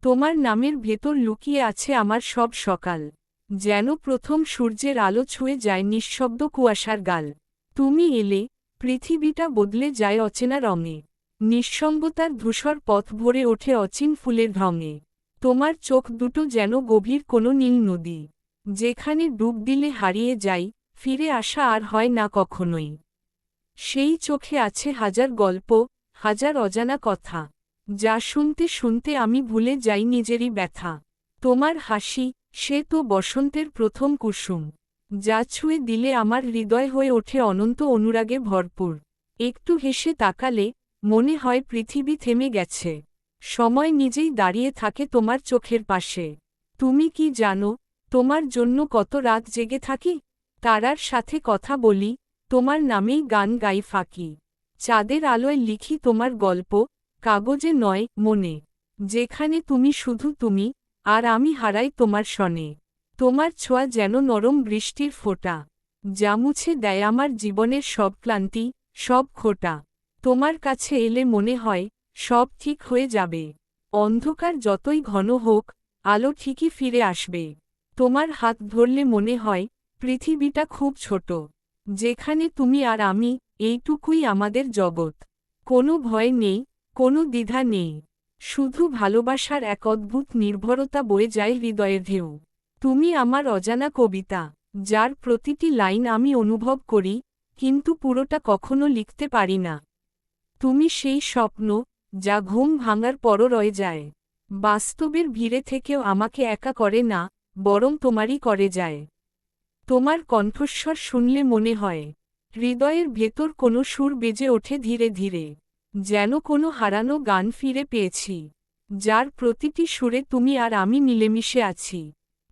তোমার নামের ভেতর লুকিয়ে আছে আমার সব সকাল, যেন প্রথম সূর্যের আলো ছুঁয়ে যায় নিঃশব্দ কুয়াশার গাল। তুমি এলে পৃথিবীটা বদলে যায় অচেনা রঙে, নিঃসঙ্গতার ধূসর পথ ভরে ওঠে অচিন ফুলের ঢঙে। তোমার চোখ দুটো যেন গভীর কোনো নীল নদী, যেখানে ডুব দিলে হারিয়ে যাই, ফিরে আসা আর হয় না কখনোই। সেই চোখে আছে হাজার গল্প, হাজার অজানা কথা, যা শুনতে শুনতে আমি ভুলে যাই নিজেরই ব্যথা। তোমার হাসি, সে তো বসন্তের প্রথম কুসুম, যা ছুঁয়ে দিলে আমার হৃদয় হয়ে ওঠে অনন্ত অনুরাগে ভরপুর। একটু হেসে তাকালে মনে হয় পৃথিবী থেমে গেছে, সময় নিজেই দাঁড়িয়ে থাকে তোমার চোখের পাশে। তুমি কি জানো, তোমার জন্য কত রাত জেগে থাকি? তারার সাথে কথা বলি, তোমার নামেই গান গাই ফাঁকি। চাঁদের আলোয় লিখি তোমার গল্প, কাগজে নয় মনে, যেখানে তুমি শুধু তুমি, আর আমি হারাই তোমার শনে। তোমার ছোঁয়া যেন নরম বৃষ্টির ফোঁটা, যা মুছে দেয় আমার জীবনের সব ক্লান্তি, সব খোটা। তোমার কাছে এলে মনে হয় সব ঠিক হয়ে যাবে, অন্ধকার যতই ঘন হোক, আলো ঠিকই ফিরে আসবে। তোমার হাত ধরলে মনে হয় পৃথিবীটা খুব ছোট, যেখানে তুমি আর আমি, এইটুকুই আমাদের জগৎ। কোনো ভয় নেই, কোনো দ্বিধা নেই, শুধু ভালোবাসার এক অদ্ভুত নির্ভরতা বয়ে যায় হৃদয়ের ঢেউ। তুমি আমার অজানা কবিতা, যার প্রতিটি লাইন আমি অনুভব করি, কিন্তু পুরোটা কখনো লিখতে পারি না। তুমি সেই স্বপ্ন, যা ঘুম ভাঙার পরও রয়ে যায়, বাস্তবের ভিড়ে থেকেও আমাকে একা করে না, বরং তোমারই করে যায়। তোমার কণ্ঠস্বর শুনলে মনে হয় হৃদয়ের ভেতর কোনো সুর বেজে ওঠে ধীরে ধীরে, যেন কোনো হারানো গান ফিরে পেয়েছি, যার প্রতিটি সুরে তুমি আর আমি মিলেমিশে আছি।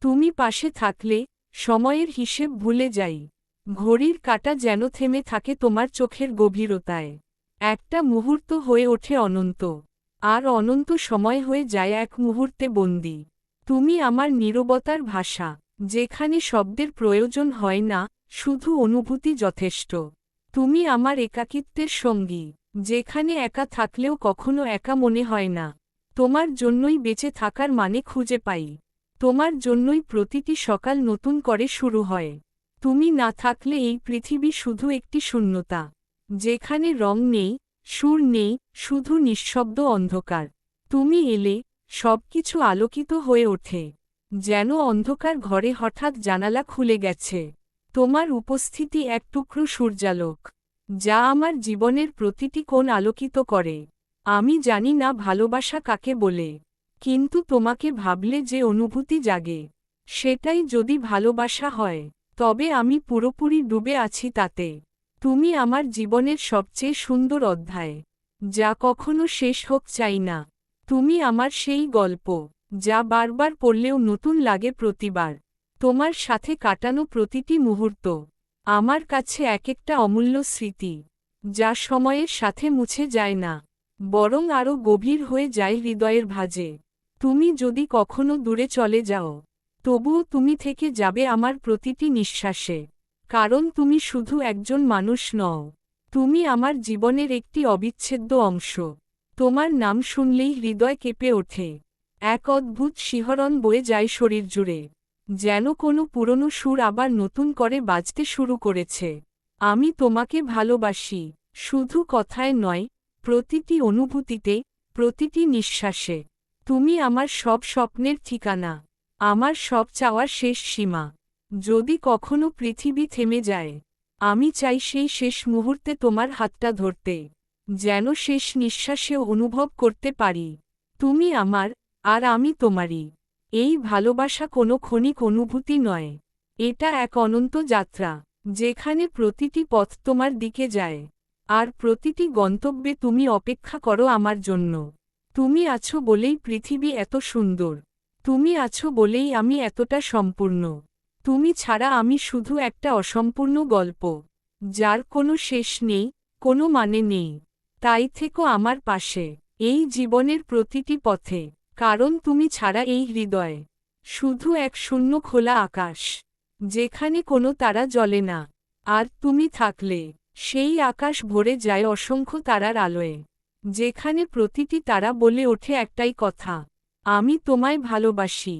তুমি পাশে থাকলে সময়ের হিসেব ভুলে যাই, ঘড়ির কাঁটা যেন থেমে থাকে তোমার চোখের গভীরতায়। একটা মুহূর্ত হয়ে ওঠে অনন্ত, আর অনন্ত সময় হয়ে যায় এক মুহূর্তে বন্দি। তুমি আমার নীরবতার ভাষা, যেখানে শব্দের প্রয়োজন হয় না, শুধু অনুভূতি যথেষ্ট। তুমি আমার একাকিত্বের সঙ্গী, যেখানে একা থাকলেও কখনো একা মনে হয় না। তোমার জন্যই বেঁচে থাকার মানে খুঁজে পাই, তোমার জন্যই প্রতিটি সকাল নতুন করে শুরু হয়। তুমি না থাকলে এই পৃথিবী শুধু একটি শূন্যতা, যেখানে রং নেই, সুর নেই, শুধু নিঃশব্দ অন্ধকার। তুমি এলে সবকিছু আলোকিত হয়ে ওঠে, যেন অন্ধকার ঘরে হঠাৎ জানালা খুলে গেছে। তোমার উপস্থিতি এক টুকরো সূর্যালোক, যা আমার জীবনের প্রতিটি কোণ আলোকিত করে। আমি জানি না ভালোবাসা কাকে বলে, কিন্তু তোমাকে ভাবলে যে অনুভূতি জাগে, সেটাই যদি ভালোবাসা হয়, তবে আমি পুরোপুরি ডুবে আছি তাতে। তুমি আমার জীবনের সবচেয়ে সুন্দর অধ্যায়, যা কখনো শেষ হোক চাই না। তুমি আমার সেই গল্প, যা বারবার পড়লেও নতুন লাগে প্রতিবার। তোমার সাথে কাটানো প্রতিটি মুহূর্ত আমার কাছে এক একটা অমূল্য স্মৃতি, যা সময়ের সাথে মুছে যায় না, বরং আরও গভীর হয়ে যায় হৃদয়ের ভাঁজে। তুমি যদি কখনো দূরে চলে যাও, তবুও তুমি থেকে যাবে আমার প্রতিটি নিঃশ্বাসে, কারণ তুমি শুধু একজন মানুষ নও, তুমি আমার জীবনের একটি অবিচ্ছেদ্য অংশ। তোমার নাম শুনলেই হৃদয় কেঁপে ওঠে, এক অদ্ভুত শিহরণ বয়ে যায় শরীর জুড়ে, যেন কোনো পুরনো সুর আবার নতুন করে বাজতে শুরু করেছে। আমি তোমাকে ভালোবাসি, শুধু কথায় নয়, প্রতিটি অনুভূতিতে, প্রতিটি নিঃশ্বাসে। তুমি আমার সব স্বপ্নের ঠিকানা, আমার সব চাওয়ার শেষ সীমা। যদি কখনো পৃথিবী থেমে যায়, আমি চাই সেই শেষ মুহূর্তে তোমার হাতটা ধরতে, যেন শেষ নিঃশ্বাসেও অনুভব করতে পারি তুমি আমার, আর আমি তোমারই। এই ভালোবাসা কোনো ক্ষণিক অনুভূতি নয়, এটা এক অনন্ত যাত্রা, যেখানে প্রতিটি পথ তোমার দিকে যায়, আর প্রতিটি গন্তব্যে তুমি অপেক্ষা করো আমার জন্য। তুমি আছো বলেই পৃথিবী এত সুন্দর, তুমি আছো বলেই আমি এতটা সম্পূর্ণ। তুমি ছাড়া আমি শুধু একটা অসম্পূর্ণ গল্প, যার কোনো শেষ নেই, কোনো মানে নেই। তাই থেকো আমার পাশে, এই জীবনের প্রতিটি পথে, কারণ তুমি ছাড়া এই হৃদয় শুধু এক শূন্য খোলা আকাশ, যেখানে কোনো তারা জ্বলে না। আর তুমি থাকলে সেই আকাশ ভরে যায় অসংখ্য তারার আলোয়, যেখানে প্রতিটি তারা বলে ওঠে একটাই কথা, আমি তোমায় ভালোবাসি।